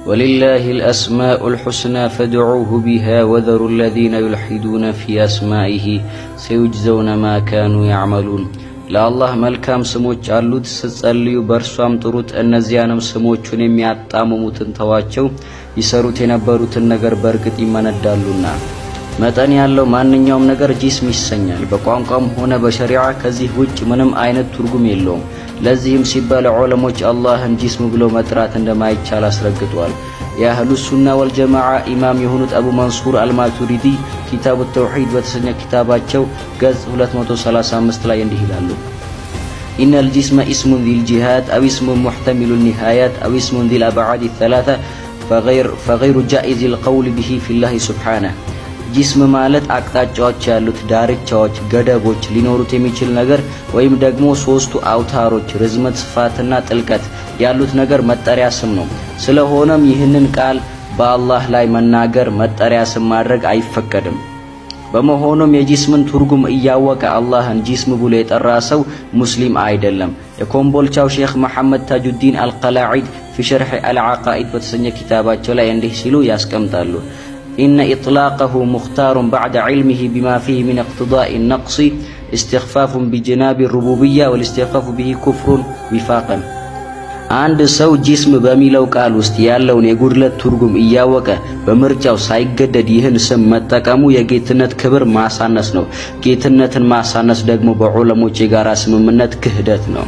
ولله الأسماء الحسنى فادعوه بها وذروا الذين يلحدون في أسمائه سيجزون ما كانوا يعملون ለአላህ መልካም ስሞች አሉት ስትጸልዩ በእርሷም ጥሩት እነዚያንም ስሞቹን የሚያጣምሙትን ተዋቸው ይሰሩት የነበሩትን ነገር በርግጥ ይመነዳሉና መጠን ያለው ማንኛውም ነገር ጂስም ይሰኛል በቋንቋም ሆነ በሸሪዓ ከዚህ ውጭ ምንም አይነት ትርጉም የለውም ለዚህም ሲባል ዑለሞች አላህን ጂስም ብለው መጥራት እንደማይቻል አስረግጠዋል የአህሉ ሱና ወልጀማዓ ኢማም የሆኑት አቡ መንሱር አልማቱሪዲ ኪታቡ ተውሂድ በተሰኘ ኪታባቸው ገጽ 235 ላይ እንዲህ ይላሉ إن الجسم اسم ذي الجهات أو اسم محتمل النهايات أو اسم ذي الأبعاد الثلاثة فغير جائز القول به في الله سبحانه ጂስም ማለት አቅጣጫዎች ያሉት ዳርቻዎች ገደቦች ሊኖሩት የሚችል ነገር ወይም ደግሞ ሶስቱ አውታሮች ርዝመት ስፋትና ጥልቀት ያሉት ነገር መጠሪያ ስም ነው ስለሆነም ይህንን ቃል በአላህ ላይ መናገር መጠሪያ ስም ማድረግ አይፈቀድም በመሆኑም የጂስምን ትርጉም እያወቀ አላህን ጂስም ብሎ የጠራ ሰው ሙስሊም አይደለም የኮምቦልቻው ሼክ መሐመድ ታጁዲን አልቀላዒድ في شرح العقائد በተሰኘ ኪታባቸው ላይ እንዲህ ሲሉ ያስቀምጣሉ إن إطلاقه مختار بعد علمه بما فيه من اقتضاء النقص استخفاف بجناب الربوبية والاستخفاف به كفر وفاقا አንድ ሰው ጂስም በሚለው ቃል ውስጥ ያለውን የጉድለት ትርጉም እያወቀ በምርጫው ሳይገደድ ይህን ስም መጠቀሙ የጌትነት ክብር ማሳነስ ነው ጌትነትን ማሳነስ ደግሞ በዑለሞች የጋራ ስምምነት ክህደት ነው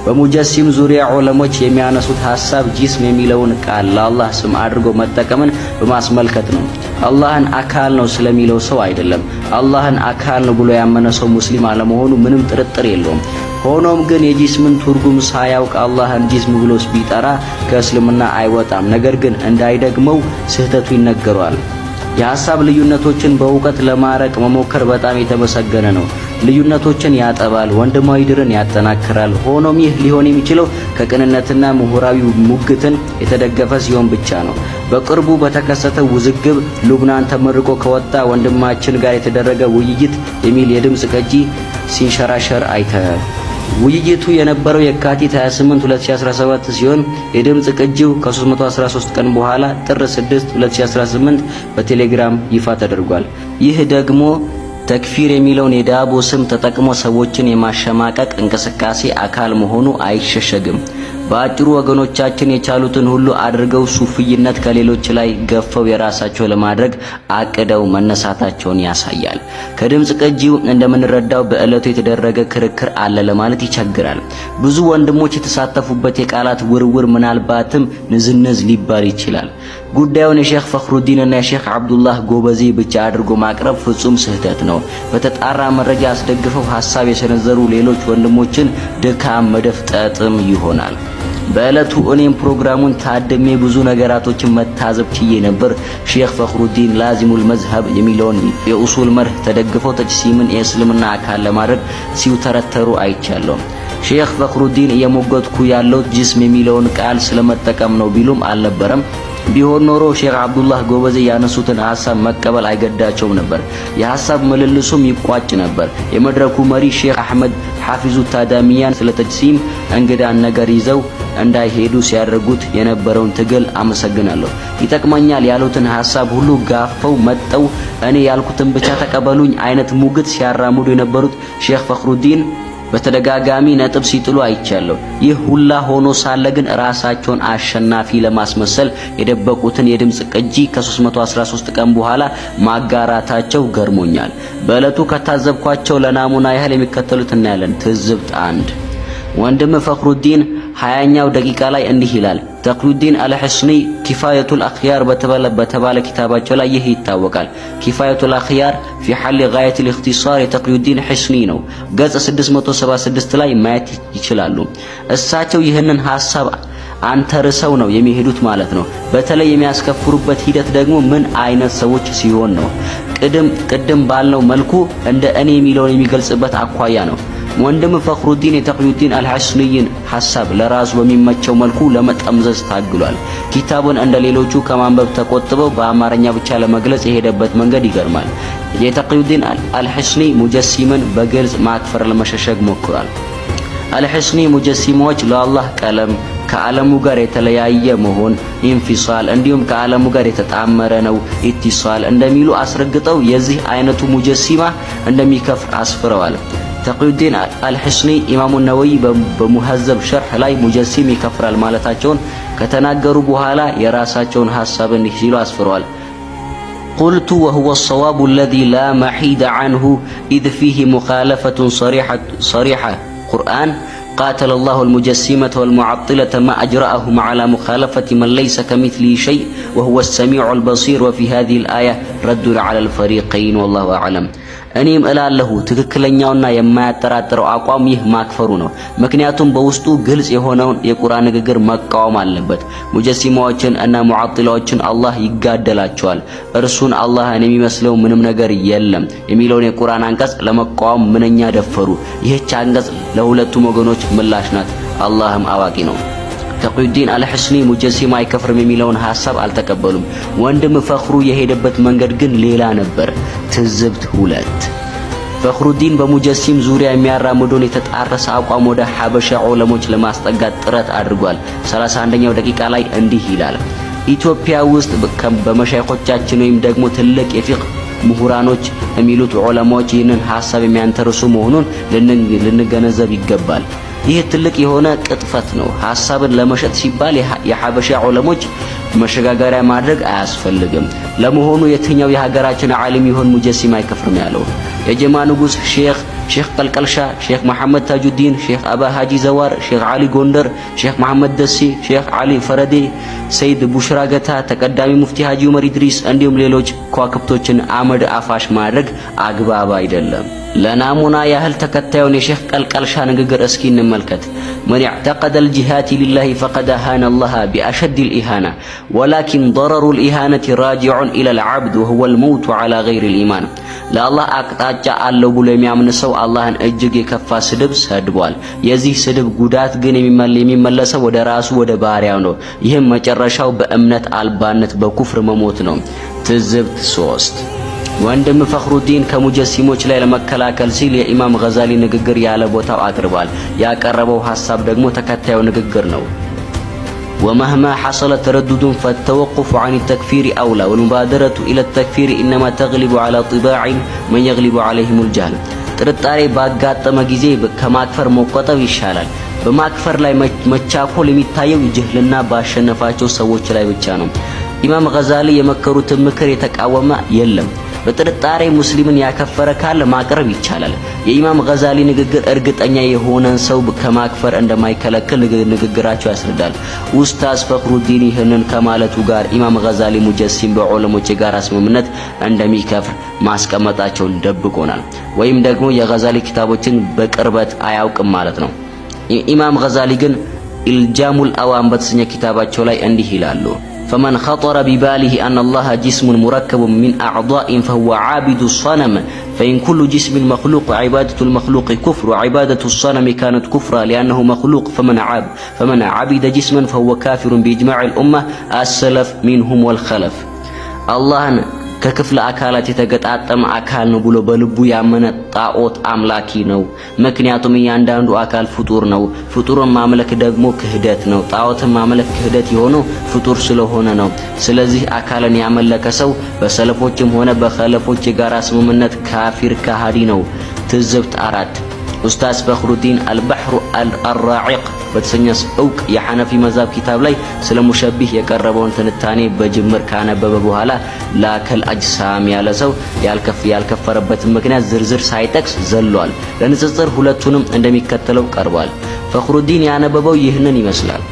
በሙጀሲም ዙሪያ ዑለሞች የሚያነሱት ሐሳብ ጂስም የሚለውን ቃል ለአላህ ስም አድርጎ መጠቀምን በማስመልከት ነው አላህን አካል ነው ስለሚለው ሰው አይደለም አላህን አካል ነው ብሎ ያመነ ሰው ሙስሊም አለመሆኑ ምንም ጥርጥር የለውም ሆኖም ግን የጂስምን ትርጉም ሳያውቅ አላህን ጂስም ብሎ ቢጠራ ከእስልምና አይወጣም ነገር ግን እንዳይደግመው ስህተቱ ይነገራል የሐሳብ ልዩነቶችን በእውቀት ለማረቅ መሞከር በጣም የተመሰገነ ነው ልዩነቶችን ያጠባል ወንድማዊ ድርን ያጠናክራል ሆኖም ይህ ሊሆን የሚችለው ከቅንነትና ምሁራዊ ሙግትን የተደገፈ ሲሆን ብቻ ነው በቅርቡ በተከሰተው ውዝግብ ሉብናን ተመርቆ ከወጣ ወንድማችን ጋር የተደረገ ውይይት የሚል የድምጽ ቅጂ ሲንሸራሸር አይተናል ውይይቱ የነበረው የካቲት 28 2017 ሲሆን የድምጽ ቅጂው ከ313 ቀን በኋላ ጥር 6 2018 በቴሌግራም ይፋ ተደርጓል ይህ ደግሞ ተክፊር የሚለውን የዳቦ ስም ተጠቅሞ ሰዎችን የማሸማቀቅ እንቅስቃሴ አካል መሆኑ አይሸሸግም በአጭሩ ወገኖቻችን የቻሉትን ሁሉ አድርገው ሱፍይነት ከሌሎች ላይ ገፈው የራሳቸው ለማድረግ አቅደው መነሳታቸውን ያሳያል ከድምጽ ቅጂው እንደምንረዳው በእለቱ የተደረገ ክርክር አለ ለማለት ይቸግራል ብዙ ወንድሞች የተሳተፉበት የቃላት ውርውር ምናልባትም ንዝንዝ ሊባል ይችላል ጉዳዩን የሼክ ፈኽሩዲን እና የሼክ አብዱላህ ጎበዜ ብቻ አድርጎ ማቅረብ ፍጹም ስህተት ነው በተጣራ መረጃ አስደግፈው ሐሳብ የሰነዘሩ ሌሎች ወንድሞችን ድካም መደፍጠጥም ይሆናል በእለቱ እኔም ፕሮግራሙን ታድሜ ብዙ ነገራቶችን መታዘብ ችዬ ነበር ሼክ ፈኽሩዲን ላዚሙል መዝሀብ የሚለውን የኡሱል መርህ ተደግፈው ተጅሲምን የእስልምና አካል ለማድረግ ሲውተረተሩ አይቻለሁ ሼክ ፈኽሩዲን የሞገትኩ ያለው ጂስም የሚለውን ቃል ስለመጠቀም ነው ቢሉም አልነበረም ቢሆን ኖሮ ሼክ አብዱላህ ጎበዜ ያነሱትን ሐሳብ መቀበል አይገዳቸውም ነበር የሐሳብ መልልሱም ይቋጭ ነበር የመድረኩ መሪ ሼክ አህመድ ሐፊዙ ታዳሚያን ስለ ተጅሲም እንግዳን ነገር ይዘው እንዳይሄዱ ሲያደርጉት የነበረውን ትግል አመሰግናለሁ ይጠቅመኛል ያሉትን ሐሳብ ሁሉ ጋፈው መጠው እኔ ያልኩትን ብቻ ተቀበሉኝ አይነት ሙግት ሲያራምዱ የነበሩት ሼክ ፈኽሩዲን በተደጋጋሚ ነጥብ ሲጥሉ አይቻለሁ ይህ ሁላ ሆኖ ሳለ ግን ራሳቸውን አሸናፊ ለማስመሰል የደበቁትን የድምጽ ቅጂ ከ313 ቀን በኋላ ማጋራታቸው ገርሞኛል በእለቱ ከታዘብኳቸው ለናሙና ያህል የሚከተሉትን ያለን ትዝብት 1 ወንድም ፈኽሩዲን 20ኛው ደቂቃ ላይ እንዲህ ይላል ተቅዩዲን አልሐስኒ ኪፋየቱል አኽያር በተባለ ኪታባቸው ላይ ይህ ይታወቃል ኪፋየቱል አኽያር في حل غاية الاختصار ተቅዩዲን ሐስኒ ነው ገጽ 676 ላይ ማየት ይችላሉ እሳቸው ይህንን ሐሳብ አንተርሰው ነው የሚሄዱት ማለት ነው በተለይ የሚያስከፍሩበት ሂደት ደግሞ ምን አይነት ሰዎች ሲሆን ነው ቅድም ባልነው መልኩ እንደ እኔ የሚለውን የሚገልጽበት አኳያ ነው ወንድም ፈኽሩዲን የተቅዩዲን አልሐስኒን ሐሳብ ለራሱ በሚመቸው መልኩ ለመጠምዘዝ ታግሏል ኪታቡን እንደ ሌሎቹ ከማንበብ ተቆጥበው በአማርኛ ብቻ ለመግለጽ የሄደበት መንገድ ይገርማል የተቅዩዲን አልሐስኒ ሙጀሲምን በግልጽ ማክፈር ለመሸሸግ ሞክሯል አልሐስኒ ሙጀሲሞች ለአላህ ቀለም ከዓለሙ ጋር የተለያየ መሆን ኢንፊሳል እንዲሁም ከዓለሙ ጋር የተጣመረ ነው ኢትሳል እንደሚሉ አስረግጠው የዚህ አይነቱ ሙጀሲማ እንደሚከፍር አስፍረዋል። ተቅዩዲን አልሕስኒ ኢማሙ ነወዊ በሙሐዘብ ሸርሕ ላይ ሙጀሲም ይከፍራል ማለታቸውን ከተናገሩ በኋላ የራሳቸውን ሐሳብ እንዲህ ሲሉ አስፍረዋል። قلت وهو الصواب الذي لا محيد عنه إذ فيه مخالفة صريحة قرآن قاتل الله المجسمة والمعطلة ما أجرأهم على مخالفة من ليس كمثله شيء وهو السميع البصير وفي هذه الآية رد على الفريقين والله أعلم እኔም እላለሁ ትክክለኛውና የማያጠራጥረው አቋም ይህ ማክፈሩ ነው። ምክንያቱም በውስጡ ግልጽ የሆነውን የቁርአን ንግግር መቃወም አለበት። ሙጀሲማዎችን እና ሙዓጢላዎችን አላህ ይጋደላቸዋል። እርሱን አላህን የሚመስለው ምንም ነገር የለም የሚለውን የቁርአን አንቀጽ ለመቃወም ምንኛ ደፈሩ። ይህች አንቀጽ ለሁለቱም ወገኖች ምላሽ ናት። አላህም አዋቂ ነው። ተቅዩዲን አልሕስኒ ሙጀሲማ አይከፍርም የሚለውን ሐሳብ አልተቀበሉም። ወንድም ፈኽሩ የሄደበት መንገድ ግን ሌላ ነበር። ትዝብት 2 ፈኽሩዲን በሙጀሲም ዙሪያ የሚያራምደውን የተጣረሰ አቋም ወደ ሐበሻ ዑለሞች ለማስጠጋት ጥረት አድርጓል። 31ኛው ደቂቃ ላይ እንዲህ ይላል። ኢትዮጵያ ውስጥ በመሻይኾቻችን ወይም ደግሞ ትልቅ የፊቅህ ምሁራኖች የሚሉት ዑለማዎች ይህንን ሐሳብ የሚያንተርሱ መሆኑን ልንገነዘብ ይገባል። ይህ ትልቅ የሆነ ቅጥፈት ነው። ሐሳብን ለመሸጥ ሲባል የሐበሻ ዑለሞች መሸጋገሪያ ማድረግ አያስፈልግም። ለመሆኑ የትኛው የሀገራችን ዓሊም ይሆን ሙጀሲም አይከፍርም ያለው? የጀማ ንጉስ ሼክ ቀልቀልሻ፣ ሼክ መሐመድ ታጁዲን፣ ሼክ አባ ሀጂ ዘዋር፣ ሼክ አሊ ጎንደር፣ ሼክ መሐመድ ደሴ፣ ሼክ አሊ ፈረዴ፣ ሰይድ ቡሽራ ገታ፣ ተቀዳሚ ሙፍቲ ሀጂ ዑመር ኢድሪስ እንዲሁም ሌሎች ከዋክብቶችን አመድ አፋሽ ማድረግ አግባብ አይደለም። ለናሙና ያህል ተከታዩን የሼክ ቀልቀልሻ ንግግር እስኪ እንመልከት። من اعتقد الجهات لله فقد أهان الله بأشد الإهانة ولكن ضرر الإهانة راجع إلى العبد وهو الموت على غير الإيمان ለአላህ አቅጣጫ አለው ብሎ የሚያምን ሰው አላህን እጅግ የከፋ ስድብ ሰድቧል። የዚህ ስድብ ጉዳት ግን የሚመለሰው ወደ ራሱ ወደ ባሪያው ነው። ይህም መጨረሻው በእምነት አልባነት በኩፍር መሞት ነው። ትዝብት 3 ወንድም ፈኽሩዲን ከሙጀሲሞች ላይ ለመከላከል ሲል የኢማም ገዛሊ ንግግር ያለ ቦታው አቅርቧል። ያቀረበው ሐሳብ ደግሞ ተከታዩ ንግግር ነው። ومهما حصل تردد فالتوقف عن التكفير أولى والمبادرة إلى التكفير إنما تغلب على طباع من يغلب عليهم الجهل ጥርጣሬ ባጋጠመ ጊዜ ከማክፈር መቆጠብ ይሻላል። በማክፈር ላይ መቻኮል የሚታየው ጅህልና ባሸነፋቸው ሰዎች ላይ ብቻ ነው። ኢማም ገዛሊ የመከሩትን ምክር የተቃወመ የለም። በጥርጣሬ ሙስሊምን ያከፈረ ካለ ማቅረብ ይቻላል። የኢማም ገዛሊ ንግግር እርግጠኛ የሆነን ሰው ከማክፈር እንደማይከለክል ንግግራቸው ያስረዳል። ኡስታዝ ፈኽሩዲን ይህንን ከማለቱ ጋር ኢማም ገዛሊ ሙጀሲም በዑለሞች የጋራ ስምምነት እንደሚከፍር ማስቀመጣቸውን ደብቆናል። ወይም ደግሞ የገዛሊ ኪታቦችን በቅርበት አያውቅም ማለት ነው። ኢማም ገዛሊ ግን ኢልጃሙል አዋም በተሰኘ ኪታባቸው ላይ እንዲህ ይላሉ። فمن خطر بباله أن الله جسم مركب من أعضاء فهو عابد الصنم فإن كل جسم مخلوق عبادة المخلوق كفر وعبادة الصنم كانت كفرا لأنه مخلوق فمن عبد جسما فهو كافر بإجماع الأمة السلف منهم والخلف الله ከክፍለ አካላት የተገጣጠመ አካል ነው ብሎ በልቡ ያመነ ጣዖት አምላኪ ነው። ምክንያቱም እያንዳንዱ አካል ፍጡር ነው። ፍጡርን ማምለክ ደግሞ ክህደት ነው። ጣዖትን ማምለክ ክህደት የሆነው ፍጡር ስለሆነ ነው። ስለዚህ አካልን ያመለከ ሰው በሰለፎችም ሆነ በኸለፎች የጋራ ስምምነት ካፊር ከሃዲ ነው። ትዝብት 4 ኡስታዝ ፈኽሩዲን አልባህሩ አልራዒቅ በተሰኘው ዕውቅ የሐነፊ መዛብ ኪታብ ላይ ስለ ሙሸቢህ የቀረበውን ትንታኔ በጅምር ካነበበ በኋላ ላከል አጅሳም ያለ ሰው ያልከፈረበትን ምክንያት ዝርዝር ሳይጠቅስ ዘሏል። ለንጽጽር ሁለቱንም እንደሚከተለው ቀርቧል። ፈኽሩዲን ያነበበው ይህንን ይመስላል።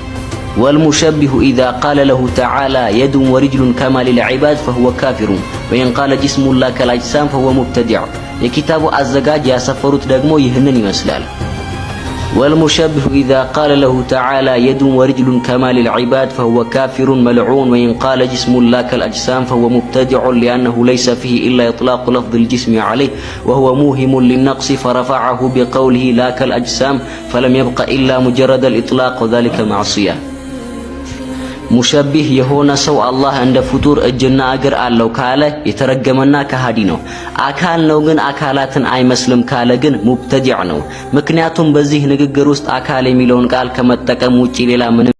والمشبه إذا قال له تعالى يد ورجل كما للعباد فهو كافر وإن قال جسم الله كالأجسام فهو مبتدع የኪታቡ አዘጋጅ ያሰፈሩት ደግሞ ይህንን ይመስላል። والمشبه إذا قال له تعالى يد ورجل كما للعباد فهو كافر ملعون وإن قال جسم الله كالأجسام فهو مبتدع لأنه ليس فيه إلا إطلاق لفظ الجسم عليه وهو موهم للنقص فرفعه بقوله لا كالأجسام فلم يبق إلا مجرد الإطلاق وذلك معصية ሙሸቢህ የሆነ ሰው አላህ እንደ ፍጡር እጅና እግር አለው ካለ የተረገመና ከሃዲ ነው። አካል ነው ግን አካላትን አይመስልም ካለ ግን ሙብተዲዕ ነው። ምክንያቱም በዚህ ንግግር ውስጥ አካል የሚለውን ቃል ከመጠቀም ውጪ ሌላ ምንም